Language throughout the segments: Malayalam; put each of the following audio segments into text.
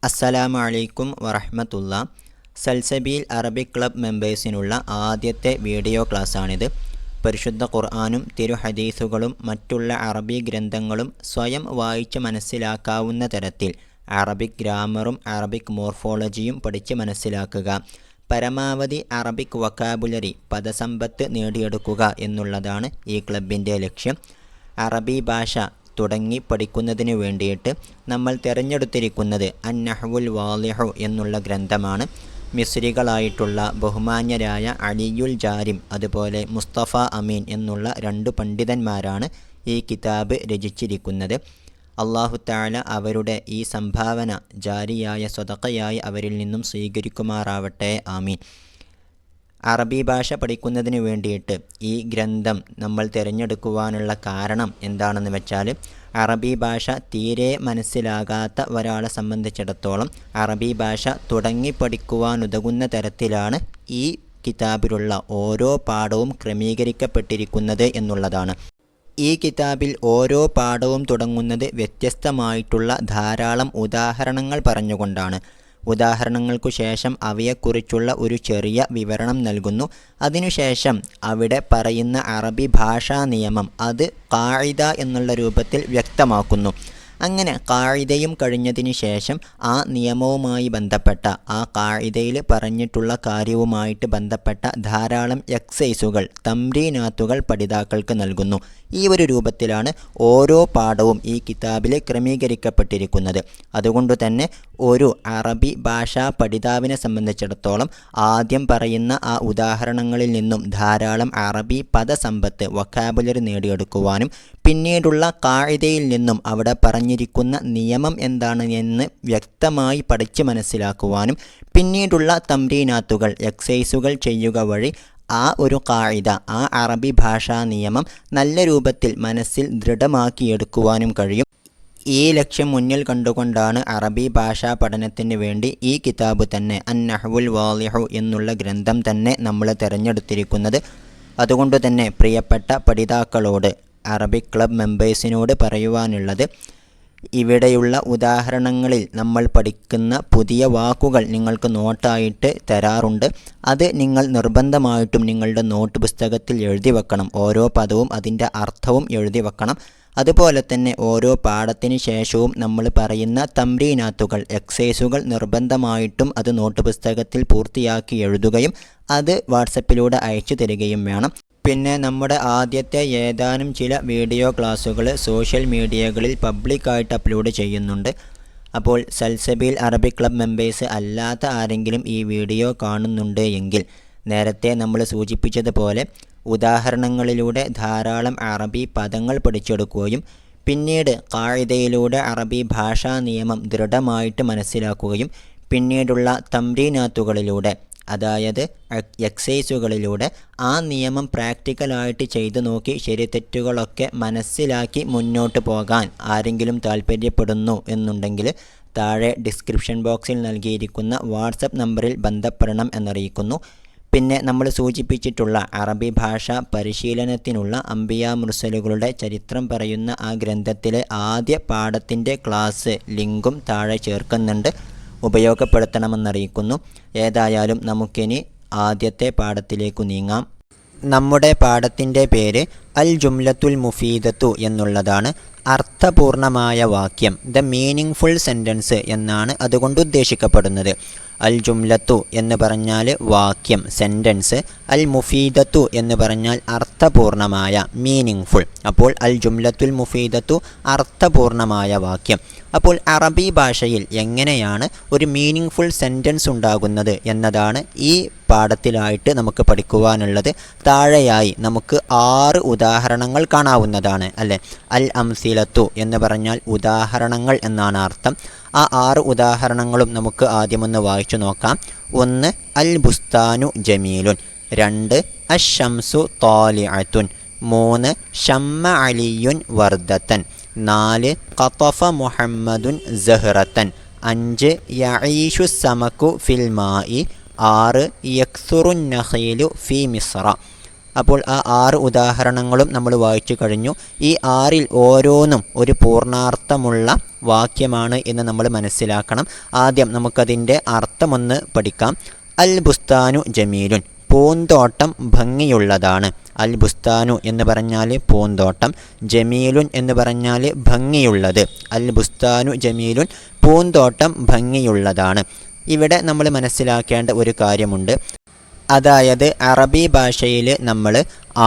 അസ്സലാമു അലൈക്കും വറഹ്മത്തുള്ള. സൽസബീൽ അറബിക് ക്ലബ് മെമ്പേഴ്സിനുള്ള ആദ്യത്തെ വീഡിയോ ക്ലാസ്സാണിത്. പരിശുദ്ധ ഖുർആനും തിരുഹദീസുകളും മറ്റുള്ള അറബി ഗ്രന്ഥങ്ങളും സ്വയം വായിച്ച് മനസ്സിലാക്കാവുന്ന തരത്തിൽ അറബിക് ഗ്രാമറും അറബിക് മോർഫോളജിയും പഠിച്ച് മനസ്സിലാക്കുക. പരമാവധി അറബിക് വൊക്കാബുലറി പദസമ്പത്ത് നേടിയെടുക്കുക എന്നുള്ളതാണ് ഈ ക്ലബിൻ്റെ ലക്ഷ്യം. അറബി ഭാഷ തുടങ്ങി പഠിക്കുന്നതിന് വേണ്ടിയിട്ട് നമ്മൾ തിരഞ്ഞെടുത്തിരിക്കുന്നത് അന്നഹ്വുൽ വാളിഹു എന്നുള്ള ഗ്രന്ഥമാണ്. മിസ്രികളായിട്ടുള്ള ബഹുമാന്യരായ അലിയുൽ ജാരിം അതുപോലെ മുസ്തഫ അമീൻ എന്നുള്ള രണ്ട് പണ്ഡിതന്മാരാണ് ഈ കിതാബ് രചിച്ചിരിക്കുന്നത്. അല്ലാഹു തആല അവരുടെ ഈ സംഭാവന ജാരിയായ സ്വതക്കയായി അവരിൽ നിന്നും സ്വീകരിക്കുമാറാവട്ടെ, ആമീൻ. അറബി ഭാഷ പഠിക്കുന്നതിന് വേണ്ടിയിട്ട് ഈ ഗ്രന്ഥം നമ്മൾ തിരഞ്ഞെടുക്കുവാനുള്ള കാരണം എന്താണെന്ന് വെച്ചാൽ, അറബി ഭാഷ തീരെ മനസ്സിലാകാത്ത ഒരാളെ സംബന്ധിച്ചിടത്തോളം അറബി ഭാഷ തുടങ്ങി പഠിക്കുവാനുതകുന്ന തരത്തിലാണ് ഈ കിതാബിലുള്ള ഓരോ പാഠവും ക്രമീകരിക്കപ്പെട്ടിരിക്കുന്നത് എന്നുള്ളതാണ്. ഈ കിതാബിൽ ഓരോ പാഠവും തുടങ്ങുന്നത് വ്യത്യസ്തമായിട്ടുള്ള ധാരാളം ഉദാഹരണങ്ങൾ പറഞ്ഞുകൊണ്ടാണ്. ഉദാഹരണങ്ങൾക്കു ശേഷം അവയെക്കുറിച്ചുള്ള ഒരു ചെറിയ വിവരണം നൽകുന്നു. അതിനുശേഷം അവിടെ പറയുന്ന അറബി ഭാഷാ നിയമം അത് ഖാഇദ എന്നുള്ള രൂപത്തിൽ വ്യക്തമാക്കുന്നു. അങ്ങനെ ഖാഇദയും കഴിഞ്ഞതിന് ശേഷം ആ നിയമവുമായി ബന്ധപ്പെട്ട ആ ഖാഇദയിൽ പറഞ്ഞിട്ടുള്ള കാര്യവുമായിട്ട് ബന്ധപ്പെട്ട ധാരാളം എക്സൈസുകൾ, തംരീനാത്തുകൾ പഠിതാക്കൾക്ക് നൽകുന്നു. ഈ ഒരു രൂപത്തിലാണ് ഓരോ പാഠവും ഈ കിതാബിൽ ക്രമീകരിക്കപ്പെട്ടിരിക്കുന്നത്. അതുകൊണ്ട് തന്നെ ഒരു അറബി ഭാഷാ പഠിതാവിനെ സംബന്ധിച്ചിടത്തോളം ആദ്യം പറയുന്ന ആ ഉദാഹരണങ്ങളിൽ നിന്നും ധാരാളം അറബി പദസമ്പത്ത് വൊക്കാബുലറി നേടിയെടുക്കുവാനും പിന്നീടുള്ള ഖാഇദയിൽ നിന്നും അവിടെ പറഞ്ഞിരിക്കുന്ന നിയമം എന്താണ് എന്ന് വ്യക്തമായി പഠിച്ച് മനസ്സിലാക്കുവാനും പിന്നീടുള്ള തംരീനാത്തുകൾ, എക്സൈസുകൾ ചെയ്യുക വഴി ആ ഒരു ഖാഇദ, ആ അറബി ഭാഷാ നിയമം നല്ല രൂപത്തിൽ മനസ്സിൽ ദൃഢമാക്കിയെടുക്കുവാനും കഴിയും. ഈ ലക്ഷ്യം മുന്നിൽ കണ്ടുകൊണ്ടാണ് അറബി ഭാഷാ പഠനത്തിന് വേണ്ടി ഈ കിതാബ് തന്നെ അന്നഹ്വുൽ വാളിഹു എന്നുള്ള ഗ്രന്ഥം തന്നെ നമ്മൾ തിരഞ്ഞെടുത്തിരിക്കുന്നത്. അതുകൊണ്ട് തന്നെ പ്രിയപ്പെട്ട പഠിതാക്കളോട്, അറബിക് ക്ലബ് മെമ്പേഴ്സിനോട് പറയുവാനുള്ളത്, ഇവിടെയുള്ള ഉദാഹരണങ്ങളിൽ നമ്മൾ പഠിക്കുന്ന പുതിയ വാക്കുകൾ നിങ്ങൾക്ക് നോട്ടായിട്ട് തരാറുണ്ട്. അത് നിങ്ങൾ നിർബന്ധമായിട്ടും നിങ്ങളുടെ നോട്ട് പുസ്തകത്തിൽ എഴുതി വെക്കണം. ഓരോ പദവും അതിൻ്റെ അർത്ഥവും എഴുതി വെക്കണം. അതുപോലെ തന്നെ ഓരോ പാഠത്തിന് ശേഷവും നമ്മൾ പറയുന്ന തംരീനാത്തുകൾ, എക്സൈസുകൾ നിർബന്ധമായിട്ടും അത് നോട്ട് പുസ്തകത്തിൽ പൂർത്തിയാക്കി എഴുതുകയും അത് വാട്സപ്പിലൂടെ അയച്ചു തരികയും വേണം. പിന്നെ നമ്മുടെ ആദ്യത്തെ ഏതാനും ചില വീഡിയോ ക്ലാസ്സുകൾ സോഷ്യൽ മീഡിയകളിൽ പബ്ലിക്കായിട്ട് അപ്ലോഡ് ചെയ്യുന്നുണ്ട്. അപ്പോൾ സൽസബീൽ അറബിക് ക്ലബ് മെമ്പേഴ്സ് അല്ലാത്ത ആരെങ്കിലും ഈ വീഡിയോ കാണുന്നുണ്ട് എങ്കിൽ നേരത്തെ നമ്മൾ സൂചിപ്പിച്ചതുപോലെ ഉദാഹരണങ്ങളിലൂടെ ധാരാളം അറബി പദങ്ങൾ പഠിച്ചെടുക്കുകയും പിന്നീട് ഖാഇദയിലൂടെ അറബി ഭാഷാ നിയമം ദൃഢമായിട്ട് മനസ്സിലാക്കുകയും പിന്നീടുള്ള തംരീനാത്തുകളിലൂടെ, അതായത് എക്സൈസുകളിലൂടെ ആ നിയമം പ്രാക്ടിക്കലായിട്ട് ചെയ്തു നോക്കി ശരി തെറ്റുകളൊക്കെ മനസ്സിലാക്കി മുന്നോട്ട് പോകാൻ ആരെങ്കിലും താല്പര്യപ്പെടുന്നു എന്നുണ്ടെങ്കിൽ താഴെ ഡിസ്ക്രിപ്ഷൻ ബോക്സിൽ നൽകിയിരിക്കുന്ന വാട്സപ്പ് നമ്പറിൽ ബന്ധപ്പെടണം എന്നറിയിക്കുന്നു. പിന്നെ നമ്മൾ സൂചിപ്പിച്ചിട്ടുള്ള അറബി ഭാഷ പരിശീലനത്തിനുള്ള അംബിയാ മുർസലുകളുടെ ചരിത്രം പറയുന്ന ആ ഗ്രന്ഥത്തിലെ ആദ്യ പാഠത്തിൻ്റെ ക്ലാസ് ലിങ്കും താഴെ ചേർക്കുന്നുണ്ട്. ഉപയോഗപ്പെടുത്തണമെന്നറിയിക്കുന്നു. ഏതായാലും നമുക്കിനി ആദ്യത്തെ പാഠത്തിലേക്കു നീങ്ങാം. നമ്മുടെ പാഠത്തിൻ്റെ പേര് അൽ ജുംലത്തുൽ മുഫീദത്തു എന്നുള്ളതാണ്. അർത്ഥപൂർണമായ വാക്യം, ദ മീനിങ് ഫുൾ സെൻറ്റൻസ് എന്നാണ് അതുകൊണ്ട് ഉദ്ദേശിക്കപ്പെടുന്നത്. അൽ ജുംലത്തു എന്ന് പറഞ്ഞാൽ വാക്യം, സെൻറ്റൻസ്. അൽ മുഫീദത്തു എന്ന് പറഞ്ഞാൽ അർത്ഥപൂർണമായ, മീനിങ് ഫുൾ. അപ്പോൾ അൽ ജുംലത്തുൽ മുഫീദത്തു അർത്ഥപൂർണമായ വാക്യം. അപ്പോൾ അറബി ഭാഷയിൽ എങ്ങനെയാണ് ഒരു മീനിങ് ഫുൾ സെൻറ്റൻസ് ഉണ്ടാകുന്നത് എന്നതാണ് ഈ പാഠത്തിലായിട്ട് നമുക്ക് പഠിക്കുവാനുള്ളത്. താഴെയായി നമുക്ക് 6 ഉദാഹരണങ്ങൾ കാണാവുന്നതാണ്, അല്ലേ? അൽ അംസിലത്തു എന്ന് പറഞ്ഞാൽ ഉദാഹരണങ്ങൾ എന്നാണ് അർത്ഥം. ആ 6 ഉദാഹരണങ്ങളും നമുക്ക് ആദ്യമൊന്ന് വായിച്ചു നോക്കാം. 1 അൽ ബുസ്താനു ജമീലുൻ, 2 അശ്ശംസു താലിഅത്തുൻ, 3 ഷമ്മ അലിയുൻ വർദത്തൻ, 4 ഖതഫ മുഹമ്മദുൻ സഹ്റത്തൻ, 5 യഈഷു സമക്കു ഫിൽ മായി, 6 യക്സുറുൻ നഖീലു ഫി മിസ്ര. അപ്പോൾ ആ 6 ഉദാഹരണങ്ങളും നമ്മൾ വായിച്ചു കഴിഞ്ഞു. ഈ 6ൽ ഓരോന്നും ഒരു പൂർണ്ണാർത്ഥമുള്ള വാക്യമാണ് എന്ന് നമ്മൾ മനസ്സിലാക്കണം. ആദ്യം നമുക്കതിൻ്റെ അർത്ഥമൊന്ന് പഠിക്കാം. അൽ ബുസ്താനു ജമീലുൻ, പൂന്തോട്ടം ഭംഗിയുള്ളതാണ്. അൽ ബുസ്താനു എന്ന് പറഞ്ഞാൽ പൂന്തോട്ടം, ജമീലുൻ എന്ന് പറഞ്ഞാൽ ഭംഗിയുള്ളത്. അൽ ബുസ്താനു ജമീലുൻ, പൂന്തോട്ടം ഭംഗിയുള്ളതാണ്. ഇവിടെ നമ്മൾ മനസ്സിലാക്കേണ്ട ഒരു കാര്യമുണ്ട്. അതായത് അറബി ഭാഷയിൽ നമ്മൾ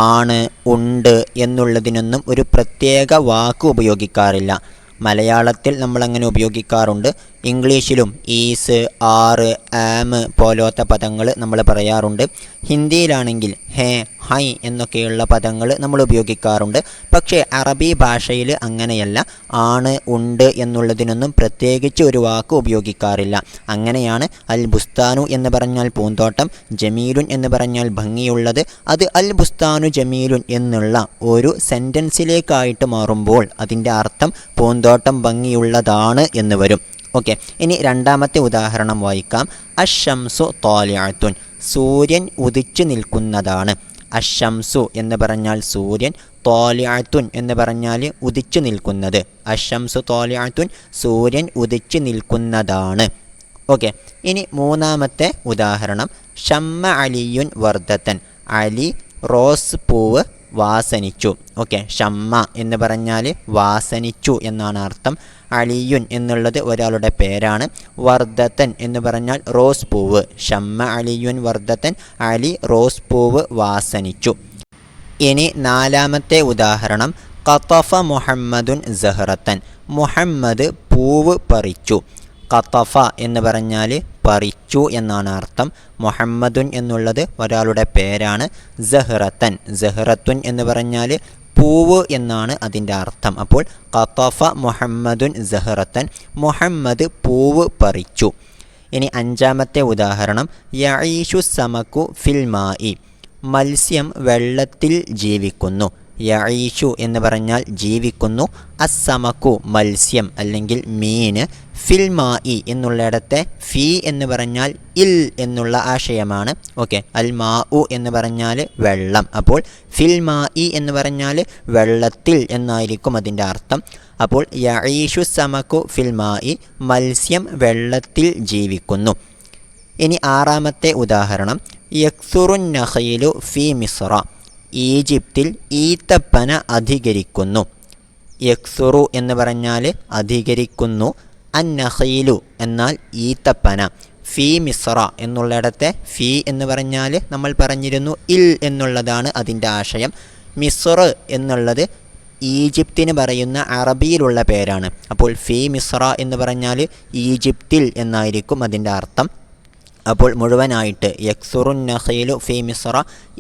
ആണ്, ഉണ്ട് എന്നുള്ളതിനൊന്നും ഒരു പ്രത്യേക വാക്ക് ഉപയോഗിക്കാറില്ല. മലയാളത്തിൽ നമ്മളങ്ങനെ ഉപയോഗിക്കാറുണ്ട്. ഇംഗ്ലീഷിലും ഈസ്, ആറ്, ആം പോലത്തെ പദങ്ങൾ നമ്മൾ പറയാറുണ്ട്. ഹിന്ദിയിലാണെങ്കിൽ ഹേ, ഹൈ എന്നൊക്കെയുള്ള പദങ്ങൾ നമ്മൾ ഉപയോഗിക്കാറുണ്ട്. പക്ഷേ അറബി ഭാഷയിൽ അങ്ങനെയല്ല. ആണ്, ഉണ്ട് എന്നുള്ളതിനൊന്നും പ്രത്യേകിച്ച് ഒരു വാക്ക് ഉപയോഗിക്കാറില്ല. അങ്ങനെയാണ് അൽ ബുസ്താനു എന്ന് പറഞ്ഞാൽ പൂന്തോട്ടം, ജമീലുൻ എന്ന് പറഞ്ഞാൽ ഭംഗിയുള്ളത്. അത് അൽ ബുസ്താനു ജമീലുൻ എന്നുള്ള ഒരു സെൻറ്റൻസിലേക്കായിട്ട് മാറുമ്പോൾ അതിൻ്റെ അർത്ഥം പൂന്തോട്ടം ഭംഗിയുള്ളതാണ് എന്ന് വരും. ഓക്കെ, ഇനി രണ്ടാമത്തെ ഉദാഹരണം വായിക്കാം. അശംസു താലിഅത്തുൻ, സൂര്യൻ ഉദിച്ചു നിൽക്കുന്നതാണ്. അശംസു എന്ന് പറഞ്ഞാൽ സൂര്യൻ, താലിഅത്തുൻ എന്ന് പറഞ്ഞാൽ ഉദിച്ചു നിൽക്കുന്നത്. അശംസു താലിഅത്തുൻ, സൂര്യൻ ഉദിച്ചു നിൽക്കുന്നതാണ്. ഓക്കെ, ഇനി മൂന്നാമത്തെ ഉദാഹരണം. ഷമ്മ അലിയുൻ വർദ്ധത്തൻ, അലി റോസ് പൂവ് വാസനിച്ചു. ഓക്കെ, ഷമ്മ എന്ന് പറഞ്ഞാൽ വാസനിച്ചു എന്നാണ് അർത്ഥം. അലിയുൻ എന്നുള്ളത് ഒരാളുടെ പേരാണ്. വർദ്ധത്തൻ എന്ന് പറഞ്ഞാൽ റോസ് പൂവ്. ഷമ്മ അലിയുൻ വർദ്ധത്തൻ, അലി റോസ് പൂവ് വാസനിച്ചു. ഇനി നാലാമത്തെ ഉദാഹരണം. ഖതഫ മുഹമ്മദുൻ സഹറത്തൻ, മുഹമ്മദ് പൂവ് പറിച്ചു. ഖതഫ എന്ന് പറഞ്ഞാൽ പറിച്ചു എന്നാണ് അർത്ഥം. മുഹമ്മദുൻ എന്നുള്ളത് ഒരാളുടെ പേരാണ്. സഹറത്തൻ, സഹറത്തുൻ എന്ന് പറഞ്ഞാൽ പൂവ് എന്നാണ് അതിൻ്റെ അർത്ഥം. അപ്പോൾ ഖതഫ മുഹമ്മദുൻ സഹറത്തൻ, മുഹമ്മദ് പൂവ് പറിച്ചു. ഇനി അഞ്ചാമത്തെ ഉദാഹരണം. യഈഷു സമക്കു ഫിൽ മായി, മത്സ്യം വെള്ളത്തിൽ ജീവിക്കുന്നു. യഈഷു എന്ന് പറഞ്ഞാൽ ജീവിക്കുന്നു. അസ്സമക്കു മത്സ്യം അല്ലെങ്കിൽ മീൻ. ഫിൽ മായി എന്നുള്ളിടത്തെ ഫി എന്ന് പറഞ്ഞാൽ ഇൽ എന്നുള്ള ആശയമാണ്. ഓക്കെ, അൽ മാ ഉ എന്ന് പറഞ്ഞാൽ വെള്ളം. അപ്പോൾ ഫിൽ മായി എന്ന് പറഞ്ഞാൽ വെള്ളത്തിൽ എന്നായിരിക്കും അതിൻ്റെ അർത്ഥം. അപ്പോൾ യഈഷു സമക്കു ഫിൽ മായി, മത്സ്യം വെള്ളത്തിൽ ജീവിക്കുന്നു. ഇനി ആറാമത്തെ ഉദാഹരണം. യക്സുറുൻ നഖീലു ഫി മിസ്ര, ഈജിപ്തിൽ ഈത്തപ്പന അധികരിക്കുന്നു. യക്സുറു എന്ന് പറഞ്ഞാൽ അധികരിക്കുന്നു. അന്നഖീലു എന്നാൽ ഈത്തപ്പന. ഫി മിസ്ര എന്നുള്ളിടത്തെ ഫി എന്ന് പറഞ്ഞാൽ നമ്മൾ പറഞ്ഞിരുന്നു ഇൽ എന്നുള്ളതാണ് അതിൻ്റെ ആശയം. മിസ്ർ എന്നുള്ളത് ഈജിപ്തിന് പറയുന്ന അറബിയിലുള്ള പേരാണ്. അപ്പോൾ ഫി മിസ്ര എന്ന് പറഞ്ഞാൽ ഈജിപ്തിൽ എന്നായിരിക്കും അതിൻ്റെ അർത്ഥം. അപ്പോൾ മുഴുവനായിട്ട് യക്സുറുൻ നഖീലു ഫി മിസ്ര,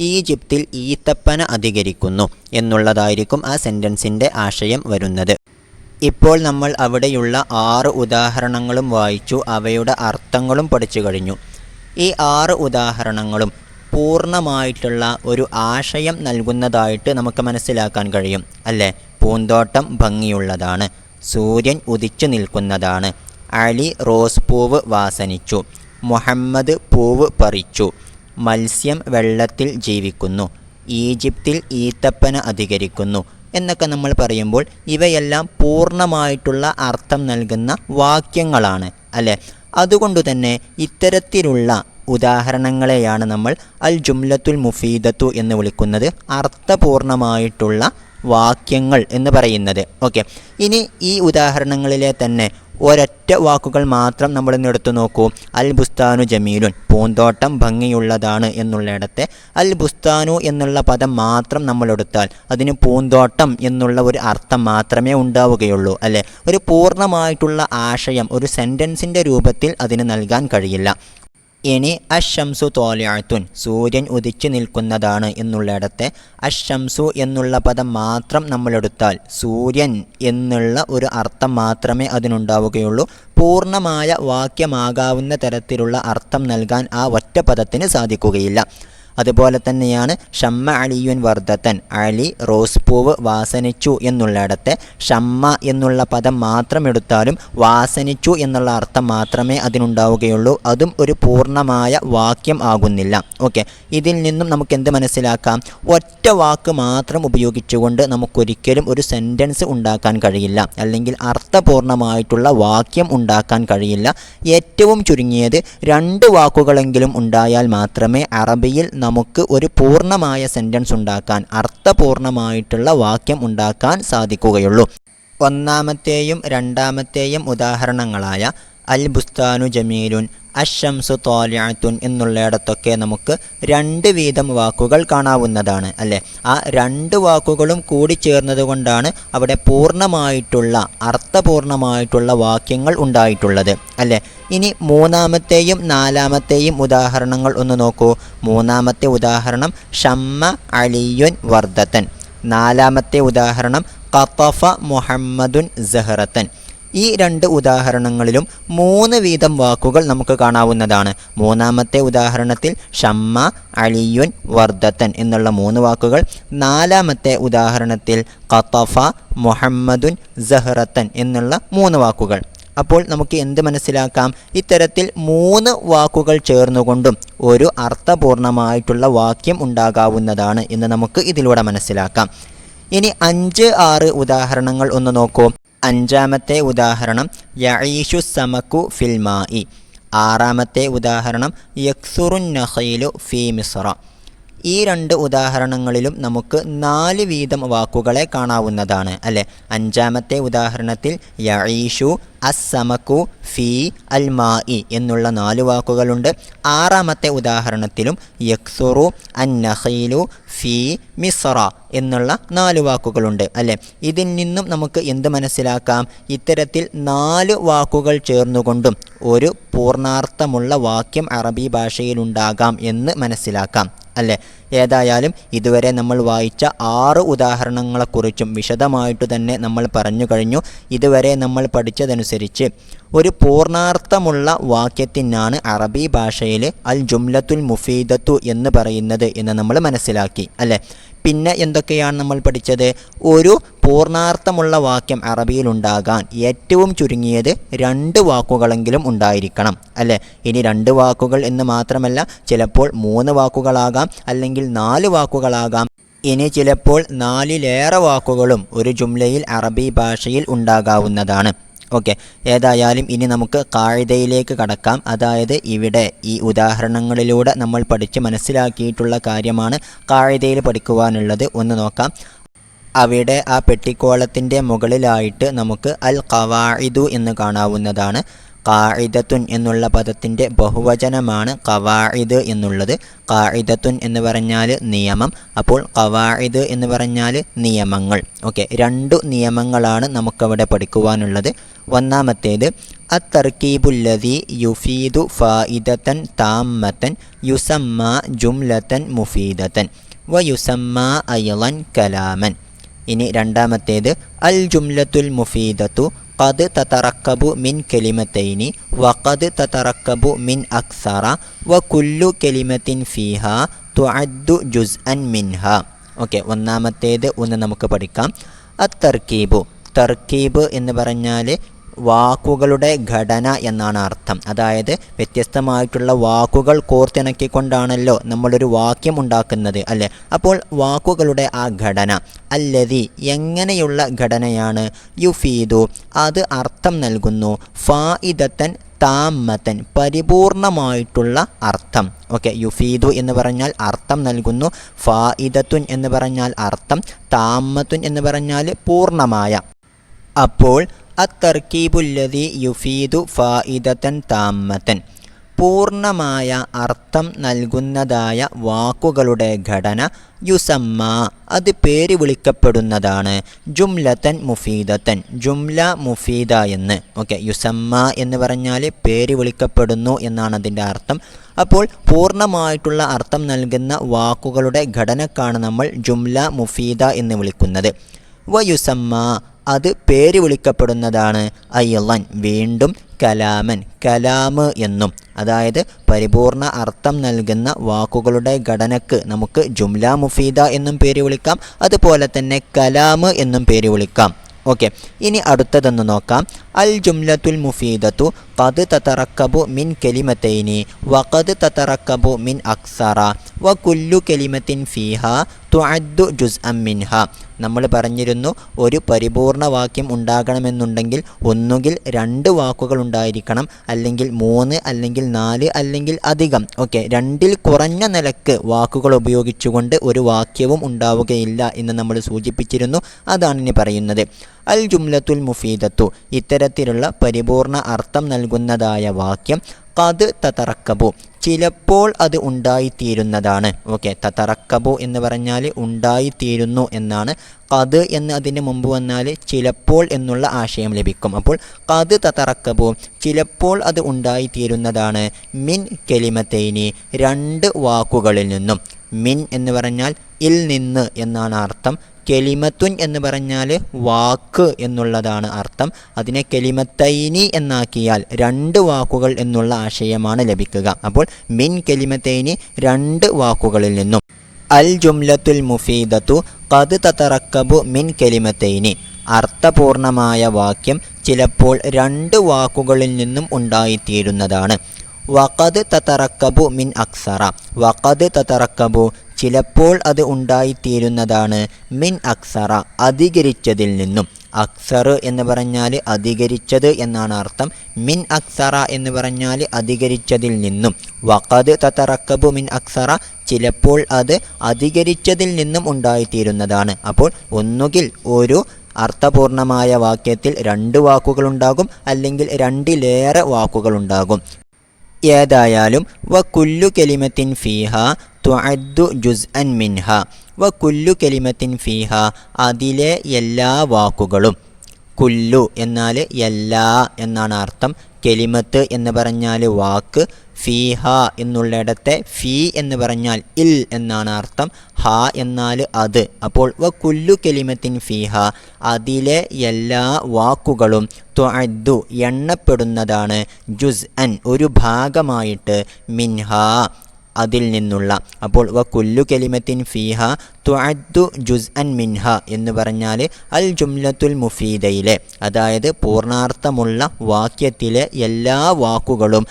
ഈജിപ്തിൽ ഈത്തപ്പന അധികരിക്കുന്നു എന്നുള്ളതായിരിക്കും ആ സെൻറ്റൻസിൻ്റെ ആശയം വരുന്നത്. ഇപ്പോൾ നമ്മൾ അവിടെയുള്ള 6 ഉദാഹരണങ്ങളും വായിച്ചു, അവയുടെ അർത്ഥങ്ങളും പഠിച്ചു കഴിഞ്ഞു. ഈ 6 ഉദാഹരണങ്ങളും പൂർണ്ണമായിട്ടുള്ള ഒരു ആശയം നൽകുന്നതായിട്ട് നമുക്ക് മനസ്സിലാക്കാൻ കഴിയും, അല്ലേ? പൂന്തോട്ടം ഭംഗിയുള്ളതാണ്, സൂര്യൻ ഉദിച്ചു നിൽക്കുന്നതാണ്, അലി റോസ് പൂവ് വാസനിച്ചു, മുഹമ്മദ് പൂവ് പറിച്ചു, മത്സ്യം വെള്ളത്തിൽ ജീവിക്കുന്നു, ഈജിപ്തിൽ ഈത്തപ്പന അധികരിക്കുന്നു എന്നൊക്കെ നമ്മൾ പറയുമ്പോൾ ഇവയെല്ലാം പൂർണ്ണമായിട്ടുള്ള അർത്ഥം നൽകുന്ന വാക്യങ്ങളാണ്, അല്ലേ? അതുകൊണ്ടുതന്നെ ഇത്തരത്തിലുള്ള ഉദാഹരണങ്ങളെയാണ് നമ്മൾ അൽ ജുംലത്തുൽ മുഫീദത്തു എന്ന് വിളിക്കുന്നത്, അർത്ഥപൂർണമായിട്ടുള്ള വാക്യങ്ങൾ എന്ന് പറയുന്നത്. ഓക്കെ, ഇനി ഈ ഉദാഹരണങ്ങളിലെ തന്നെ ഒരൊറ്റ വാക്കുകൾ മാത്രം നമ്മളിന്ന് എടുത്തു നോക്കൂ. അൽ ബുസ്താനു ജമീലുൻ, പൂന്തോട്ടം ഭംഗിയുള്ളതാണ് എന്നുള്ളിടത്തെ അൽ ബുസ്താനു എന്നുള്ള പദം മാത്രം നമ്മളെടുത്താൽ അതിന് പൂന്തോട്ടം എന്നുള്ള ഒരു അർത്ഥം മാത്രമേ ഉണ്ടാവുകയുള്ളൂ, അല്ലേ? ഒരു പൂർണ്ണമായിട്ടുള്ള ആശയം ഒരു സെൻറ്റൻസിൻ്റെ രൂപത്തിൽ അതിന് നൽകാൻ കഴിയില്ല. ഇനി അശംസു തോലിഅത്തുൻ, സൂര്യൻ ഉദിച്ചു നിൽക്കുന്നതാണ് എന്നുള്ളിടത്തെ അശംസു എന്നുള്ള പദം മാത്രം നമ്മളെടുത്താൽ സൂര്യൻ എന്നുള്ള ഒരു അർത്ഥം മാത്രമേ അതിനുണ്ടാവുകയുള്ളൂ. പൂർണ്ണമായ വാക്യമാകാവുന്ന തരത്തിലുള്ള അർത്ഥം നൽകാൻ ആ ഒറ്റ പദത്തിന് സാധിക്കുകയില്ല. അതുപോലെ തന്നെയാണ് ഷമ്മ അലിയുൻ വർദ്ധത്തൻ, അലി റോസ് പൂവ് വാസനിച്ചു എന്നുള്ളിടത്തെ ഷമ്മ എന്നുള്ള പദം മാത്രം എടുത്താലും വാസനിച്ചു എന്നുള്ള അർത്ഥം മാത്രമേ അതിനുണ്ടാവുകയുള്ളൂ. അതും ഒരു പൂർണ്ണമായ വാക്യം ആകുന്നില്ല. ഓക്കെ, ഇതിൽ നിന്നും നമുക്ക് എന്ത് മനസ്സിലാക്കാം? ഒറ്റ വാക്ക് മാത്രം ഉപയോഗിച്ചുകൊണ്ട് നമുക്കൊരിക്കലും ഒരു സെൻറ്റൻസ് ഉണ്ടാക്കാൻ കഴിയില്ല, അല്ലെങ്കിൽ അർത്ഥപൂർണ്ണമായിട്ടുള്ള വാക്യം ഉണ്ടാക്കാൻ കഴിയില്ല. ഏറ്റവും ചുരുങ്ങിയത് 2 വാക്കുകളെങ്കിലും ഉണ്ടായാൽ മാത്രമേ അറബിയിൽ നമുക്ക് ഒരു പൂർണ്ണമായ സെൻറ്റൻസ് ഉണ്ടാക്കാൻ, അർത്ഥപൂർണ്ണമായിട്ടുള്ള വാക്യം ഉണ്ടാക്കാൻ സാധിക്കുകയുള്ളൂ. ഒന്നാമത്തെയും രണ്ടാമത്തെയും ഉദാഹരണങ്ങളായ അൽ ബുസ്താനു ജമീലുൻ, അശംസു ത്വാലിഅത്തുൻ എന്നുള്ളിടത്തൊക്കെ നമുക്ക് 2 വീതം വാക്കുകൾ കാണാവുന്നതാണ് അല്ലേ. ആ 2 വാക്കുകളും കൂടി ചേർന്നത് കൊണ്ടാണ് അവിടെ പൂർണ്ണമായിട്ടുള്ള, അർത്ഥപൂർണ്ണമായിട്ടുള്ള വാക്യങ്ങൾ ഉണ്ടായിട്ടുള്ളത് അല്ലേ. ഇനി മൂന്നാമത്തെയും നാലാമത്തെയും ഉദാഹരണങ്ങൾ ഒന്ന് നോക്കൂ. മൂന്നാമത്തെ ഉദാഹരണം ഷമ്മ അലിയുൻ വർദ്ധത്തൻ, നാലാമത്തെ ഉദാഹരണം ഖതഫ മുഹമ്മദുൻ സഹറത്തൻ. ഈ 2 ഉദാഹരണങ്ങളിലും 3 വീതം വാക്കുകൾ നമുക്ക് കാണാവുന്നതാണ്. മൂന്നാമത്തെ ഉദാഹരണത്തിൽ ഷമ്മ അലിയുൻ വർദ്ധത്തൻ എന്നുള്ള 3 വാക്കുകൾ, നാലാമത്തെ ഉദാഹരണത്തിൽ ഖതഫ മുഹമ്മദുൻ സഹറത്തൻ എന്നുള്ള 3 വാക്കുകൾ. അപ്പോൾ നമുക്ക് എന്ത് മനസ്സിലാക്കാം? ഇത്തരത്തിൽ 3 വാക്കുകൾ ചേർന്നുകൊണ്ടും ഒരു അർത്ഥപൂർണ്ണമായിട്ടുള്ള വാക്യം ഉണ്ടാകാവുന്നതാണ് എന്ന് നമുക്ക് ഇതിലൂടെ മനസ്സിലാക്കാം. ഇനി 5-6 ഉദാഹരണങ്ങൾ ഒന്ന് നോക്കൂ. അഞ്ചാമത്തെ ഉദാഹരണം യഈഷു സമക്കു ഫിൽമായി, ആറാമത്തെ ഉദാഹരണം യക്സുറുൻ നഖീലു ഫീ മിസ്ര. ഈ 2 ഉദാഹരണങ്ങളിലും നമുക്ക് 4 വീതം വാക്കുകളെ കാണാവുന്നതാണ് അല്ലേ. അഞ്ചാമത്തെ ഉദാഹരണത്തിൽ യഈഷു അസ്സമക്കു ഫീ അൽമായി എന്നുള്ള 4 വാക്കുകളുണ്ട്. ആറാമത്തെ ഉദാഹരണത്തിലും യക്സുറു അന്നഖീലു ഫീ മിസ്ര എന്നുള്ള 4 വാക്കുകളുണ്ട് അല്ലേ. ഇതിൽ നിന്നും നമുക്ക് എന്ത് മനസ്സിലാക്കാം? ഇത്തരത്തിൽ 4 വാക്കുകൾ ചേർന്നുകൊണ്ടും ഒരു പൂർണ്ണാർത്ഥമുള്ള വാക്യം അറബി ഭാഷയിലുണ്ടാകാം എന്ന് മനസ്സിലാക്കാം അല്ലേ. ഏതായാലും ഇതുവരെ നമ്മൾ വായിച്ച 6 ഉദാഹരണങ്ങളെക്കുറിച്ചും വിശദമായിട്ട് തന്നെ നമ്മൾ പറഞ്ഞു കഴിഞ്ഞു. ഇതുവരെ നമ്മൾ പഠിച്ചതനുസരിച്ച് ഒരു പൂർണ്ണാർത്ഥമുള്ള വാക്യത്തിനാണ് അറബി ഭാഷയിൽ അൽ ജുംലത്തുൽ മുഫീദത്തു എന്ന് പറയുന്നത് എന്ന് നമ്മൾ മനസ്സിലാക്കി അല്ലേ. പിന്നെ എന്തൊക്കെയാണ് നമ്മൾ പഠിച്ചത്? ഒരു പൂർണ്ണാർത്ഥമുള്ള വാക്യം അറബിയിലുണ്ടാകാൻ ഏറ്റവും ചുരുങ്ങിയത് 2 വാക്കുകളെങ്കിലും ഉണ്ടായിരിക്കണം അല്ലേ. ഇനി 2 വാക്കുകൾ എന്ന് മാത്രമല്ല, ചിലപ്പോൾ 3 വാക്കുകളാകാം, അല്ലെങ്കിൽ 4 വാക്കുകളാകാം. ഇനി ചിലപ്പോൾ 4-ലേറെ വാക്കുകളും ഒരു ജുംലയിൽ അറബി ഭാഷയിൽ ഉണ്ടാകാവുന്നതാണ്. ഓക്കെ, ഏതായാലും ഇനി നമുക്ക് ഖാഇദയിലേക്ക് കടക്കാം. അതായത് ഇവിടെ ഈ ഉദാഹരണങ്ങളിലൂടെ നമ്മൾ പഠിച്ച് മനസ്സിലാക്കിയിട്ടുള്ള കാര്യമാണ് ഖാഇദയിൽ പഠിക്കുവാനുള്ളത്. ഒന്ന് നോക്കാം. അവിടെ ആ പെട്ടിക്കോളത്തിൻ്റെ മുകളിലായിട്ട് നമുക്ക് അൽ ഖവാഇദു എന്ന് കാണാവുന്നതാണ്. ഖാഇദത്തുൻ എന്നുള്ള പദത്തിൻ്റെ ബഹുവചനമാണ് ഖവാഇദ് എന്നുള്ളത്. ഖാഇദത്തുൻ എന്ന് പറഞ്ഞാൽ നിയമം, അപ്പോൾ ഖവാഇദ് എന്ന് പറഞ്ഞാൽ നിയമങ്ങൾ. ഓക്കെ, 2 നിയമങ്ങളാണ് നമുക്കവിടെ പഠിക്കുവാനുള്ളത്. ഒന്നാമത്തേത് അത്തർക്കീബുല്ലദി യുഫീദു ഫായിദത്തൻ താമ്മത്തൻ യുസമ്മ ജുംലത്തൻ മുഫീദത്തൻ വയുസമ്മ അയ്ളൻ കലാമൻ. ഇനി രണ്ടാമത്തേത് അൽ ജുംലത്തുൽ മുഫീദത്തു ഖദ് തതറക്കബു മിൻ കലിമത്തൈനി വഖദ് തതറക്കബു മിൻ അക്സറ വകുല്ലു കലിമത്തിൻ ഫീഹാ തുഅദ്ദു ജുസ്അൻ മിൻഹാ. ഓക്കെ, ഒന്നാമത്തേത് ഒന്ന് നമുക്ക് പഠിക്കാം. അത്തർക്കീബു, തർക്കീബ് എന്ന് പറഞ്ഞാൽ വാക്കുകളുടെ ഘടന എന്നാണ് അർത്ഥം. അതായത് വ്യത്യസ്തമായിട്ടുള്ള വാക്കുകൾ കോർത്തിണക്കിക്കൊണ്ടാണല്ലോ നമ്മളൊരു വാക്യം ഉണ്ടാക്കുന്നത് അല്ലേ. അപ്പോൾ വാക്കുകളുടെ ആ ഘടന, അല്ലദി എങ്ങനെയുള്ള ഘടനയാണ്, യുഫീദു അത് അർത്ഥം നൽകുന്നു, ഫായിദത്തൻ താമ്മത്തൻ പരിപൂർണമായിട്ടുള്ള അർത്ഥം. ഓക്കെ, യുഫീദു എന്ന് പറഞ്ഞാൽ അർത്ഥം നൽകുന്നു, ഫായിദത്തുൻ എന്ന് പറഞ്ഞാൽ അർത്ഥം, താമ്മത്തുൻ എന്ന് പറഞ്ഞാൽ പൂർണ്ണമായ. അപ്പോൾ അത്തർക്കീബുല്ലദി യുഫീദു ഫായിദത്തൻ താമ്മത്തൻ പൂർണ്ണമായ അർത്ഥം നൽകുന്നതായ വാക്കുകളുടെ ഘടന യുസമ്മ അത് പേര് വിളിക്കപ്പെടുന്നതാണ്, ജുംലത്തൻ മുഫീദത്തൻ ജുംല മുഫീദ എന്ന്. ഓക്കെ, യുസമ്മ എന്ന് പറഞ്ഞാൽ പേര് വിളിക്കപ്പെടുന്നു എന്നാണ് അതിൻ്റെ അർത്ഥം. അപ്പോൾ പൂർണ്ണമായിട്ടുള്ള അർത്ഥം നൽകുന്ന വാക്കുകളുടെ ഘടനക്കാണ് നമ്മൾ ജുംല മുഫീദ എന്ന് വിളിക്കുന്നത്. വയുസമ്മ അത് പേര് വിളിക്കപ്പെടുന്നതാണ്, അയ്ളൻ വീണ്ടും, കലാമൻ കലാമ് എന്നും. അതായത് പരിപൂർണ അർത്ഥം നൽകുന്ന വാക്കുകളുടെ ഘടനക്ക് നമുക്ക് ജുംല മുഫീദ എന്നും പേര് വിളിക്കാം, അതുപോലെ തന്നെ കലാം എന്നും പേര് വിളിക്കാം. ഓക്കെ, ഇനി അടുത്തതെന്ന് നോക്കാം. അൽ ജുംലത്തുൽ മുഫീദത്തു ഖദ് തതറക്കബു മിൻ കലിമത്തൈനി വഖദ് തതറക്കബു മിൻ അക്സറ വ കുല്ലു കലിമത്തിൻ ഫീഹാ തുഅദ്ദു ജുസ്അൻ മിൻഹ. നമ്മൾ പറഞ്ഞിരുന്നു, ഒരു പരിപൂർണ വാക്യം ഉണ്ടാകണമെന്നുണ്ടെങ്കിൽ ഒന്നുകിൽ 2 വാക്കുകൾ ഉണ്ടായിരിക്കണം, അല്ലെങ്കിൽ 3, അല്ലെങ്കിൽ 4, അല്ലെങ്കിൽ അധികം. ഓക്കെ, 2ൽ കുറഞ്ഞ നിലക്ക് വാക്കുകൾ ഉപയോഗിച്ചുകൊണ്ട് ഒരു വാക്യവും ഉണ്ടാവുകയില്ല എന്ന് നമ്മൾ സൂചിപ്പിച്ചിരുന്നു. അതാണ് ഇനി പറയുന്നത്. അൽ ജുംലത്തുൽ മുഫീദത്തു, ഇത്തരത്തിലുള്ള പരിപൂർണ അർത്ഥം നൽകുന്നതായ വാക്യം ഖദ് തതറക്കബു, ചിലപ്പോൾ അത് ഉണ്ടായിത്തീരുന്നതാണ്. ഓക്കെ, തതറക്കബു എന്ന് പറഞ്ഞാൽ ഉണ്ടായിത്തീരുന്നു എന്നാണ്. ഖദ് എന്ന് അതിന് മുമ്പ് വന്നാൽ ചിലപ്പോൾ എന്നുള്ള ആശയം ലഭിക്കും. അപ്പോൾ ഖദ് തതറക്കബു, ചിലപ്പോൾ അത് ഉണ്ടായിത്തീരുന്നതാണ്. മിൻ കലിമത്തൈനി, 2 വാക്കുകളിൽ നിന്നും. മിൻ എന്ന് പറഞ്ഞാൽ ഇൽ നിന്ന് എന്നാണ് അർത്ഥം. കെലിമത്തുൻ എന്ന് പറഞ്ഞാൽ വാക്ക് എന്നുള്ളതാണ് അർത്ഥം. അതിനെ കെലിമത്തൈനി എന്നാക്കിയാൽ 2 വാക്കുകൾ എന്നുള്ള ആശയമാണ് ലഭിക്കുക. അപ്പോൾ മിൻ കെലിമത്തൈനി, 2 വാക്കുകളിൽ നിന്നും. അൽ ജുംലത്തുൽ മുഫീദത്തു ഖദ് തതറക്കബു മിൻ കെലിമത്തൈനി, അർത്ഥപൂർണമായ വാക്യം ചിലപ്പോൾ 2 വാക്കുകളിൽ നിന്നും ഉണ്ടായിത്തീരുന്നതാണ്. വഖദ് തതറക്കബു മിൻ അക്സറ, വഖദ് തതറക്കബു, ചിലപ്പോൾ അത് ഉണ്ടായിത്തീരുന്നതാണ്. മിൻ അക്സറ, അധികരിച്ചതിൽ നിന്നും. അക്സർ എന്ന് പറഞ്ഞാൽ അധികരിച്ചത് എന്നാണ് അർത്ഥം. മിൻ അക്സറ എന്ന് പറഞ്ഞാൽ അധികരിച്ചതിൽ നിന്നും. വഖദ് തതറക്കബു മിൻ അക്സറ, ചിലപ്പോൾ അത് അധികരിച്ചതിൽ നിന്നും ഉണ്ടായിത്തീരുന്നതാണ്. അപ്പോൾ ഒന്നുകിൽ ഒരു അർത്ഥപൂർണമായ വാക്യത്തിൽ 2 വാക്കുകളുണ്ടാകും, അല്ലെങ്കിൽ 2ലേറെ വാക്കുകളുണ്ടാകും. ഏതായാലും വ കുല്ലു കലിമത്തിൻ ഫീഹ തുഅദ്ദു ജുസ്അൻ മിൻഹ, വ കുല്ലു കലിമത്തിൻ ഫീഹ, അതിലെ എല്ലാ വാക്കുകളും. കുല്ലു എന്നാൽ എല്ലാ എന്നാണ് അർത്ഥം. കെലിമത്ത് എന്ന് പറഞ്ഞാൽ വാക്ക്. ഫീഹ എന്നുള്ളിടത്തെ ഫീ എന്ന് പറഞ്ഞാൽ ഇൽ എന്നാണ് അർത്ഥം. ഹ എന്നാൽ അത്. അപ്പോൾ വ കുല്ലു കലിമത്തിൻ ഫീഹ, അതിലെ എല്ലാ വാക്കുകളും. തുഅദ്ദു, എണ്ണപ്പെടുന്നതാണ്. ജുസ്അൻ, ഒരു ഭാഗമായിട്ട്. മിൻഹ, അതിൽ നിന്നുള്ള. അപ്പോൾ വ കുല്ലു കലിമത്തിൻ ഫീഹ തുഅദ്ദു ജുസ്അൻ മിൻഹ എന്ന് പറഞ്ഞാൽ അൽ ജുംലത്തുൽ മുഫീദയിലെ, അതായത് പൂർണ്ണാർത്ഥമുള്ള വാക്യത്തിലെ എല്ലാ വാക്കുകളും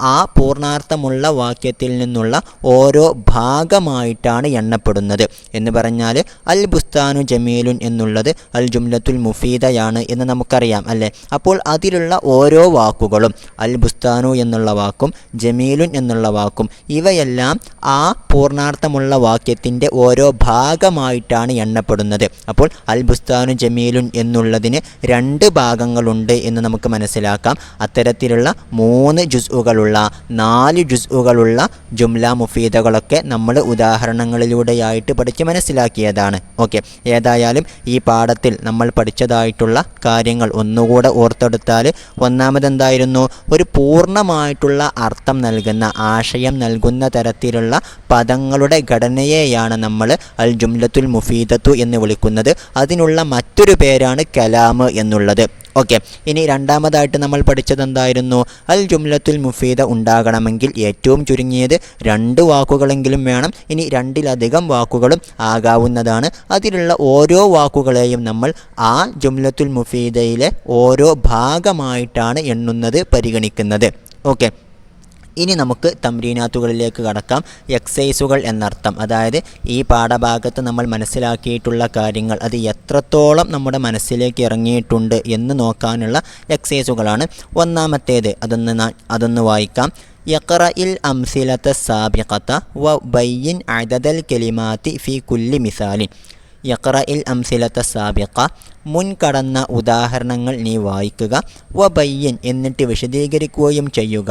ആ പൂർണ്ണാർത്ഥമുള്ള വാക്യത്തിൽ നിന്നുള്ള ഓരോ ഭാഗമായിട്ടാണ് എണ്ണപ്പെടുന്നത്. എന്ന് പറഞ്ഞാൽ അൽ ബുസ്താനു ജമീലുൻ എന്നുള്ളത് അൽ ജുംലത്തുൽ മുഫീദയാണ് എന്ന് നമുക്കറിയാം അല്ലേ. അപ്പോൾ അതിലുള്ള ഓരോ വാക്കുകളും, അൽ ബുസ്താനു എന്നുള്ള വാക്കും ജമീലുൻ എന്നുള്ള വാക്കും, ഇവയെല്ലാം ആ പൂർണ്ണാർത്ഥമുള്ള വാക്യത്തിൻ്റെ ഓരോ ഭാഗമായിട്ടാണ് എണ്ണപ്പെടുന്നത്. അപ്പോൾ അൽ ബുസ്താനു ജമീലുൻ എന്നുള്ളതിന് 2 ഭാഗങ്ങളുണ്ട് എന്ന് നമുക്ക് മനസ്സിലാക്കാം. അത്തരത്തിലുള്ള 3 ജുസ്ഉകളുള്ള 4 ജുസ്ഉകളുള്ള ജുംല മുഫീദകളൊക്കെ നമ്മൾ ഉദാഹരണങ്ങളിലൂടെയായിട്ട് പഠിച്ച് മനസ്സിലാക്കിയതാണ്. ഓക്കെ, ഏതായാലും ഈ പാഠത്തിൽ നമ്മൾ പഠിച്ചതായിട്ടുള്ള കാര്യങ്ങൾ ഒന്നുകൂടെ ഓർത്തെടുത്താൽ, ഒന്നാമതെന്തായിരുന്നു? ഒരു പൂർണ്ണമായിട്ടുള്ള അർത്ഥം നൽകുന്ന, ആശയം നൽകുന്ന തരത്തിലുള്ള പദങ്ങളുടെ ഘടനയെയാണ് നമ്മൾ അൽ ജുംലത്തുൽ മുഫീദത്തു എന്ന് വിളിക്കുന്നത്. അതിനുള്ള മറ്റൊരു പേരാണ് കലാം എന്നുള്ളത്. ഓക്കെ, ഇനി രണ്ടാമതായിട്ട് നമ്മൾ പഠിച്ചത് എന്തായിരുന്നു? അൽ ജുംലത്തുൽ മുഫീദ ഉണ്ടാകണമെങ്കിൽ ഏറ്റവും ചുരുങ്ങിയത് 2 വാക്കുകളെങ്കിലും വേണം. ഇനി 2-ലധികം വാക്കുകളും ആകാവുന്നതാണ്. അതിലുള്ള ഓരോ വാക്കുകളെയും നമ്മൾ ആ ജുംലത്തുൽ മുഫീദയിലെ ഓരോ ഭാഗമായിട്ടാണ് എണ്ണുന്നത്, പരിഗണിക്കുന്നത്. ഓക്കെ, ഇനി നമുക്ക് തംരീനാത്തുകളിലേക്ക് കടക്കാം. എക്സൈസുകൾ എന്നർത്ഥം, അതായത് ഈ പാഠഭാഗത്ത് നമ്മൾ മനസ്സിലാക്കിയിട്ടുള്ള കാര്യങ്ങൾ അത് എത്രത്തോളം നമ്മുടെ മനസ്സിലേക്ക് ഇറങ്ങിയിട്ടുണ്ട് എന്ന് നോക്കാനുള്ള എക്സൈസുകളാണ്. ഒന്നാമത്തേത് അതൊന്ന് വായിക്കാം. യഖ്റഇൽ അംസിലത സാബിഖത വ ബയ്യിൻ അദദൽ കലിമാതി ഫി കുല്ലി മിസാലിൻ. യഖ്റഇൽ അംസിലത സാബിഖ, മുൻകടന്ന ഉദാഹരണങ്ങൾ നീ വായിക്കുക. വ ബയ്യൻ, എന്നിട്ട് വിശദീകരിക്കുകയും ചെയ്യുക.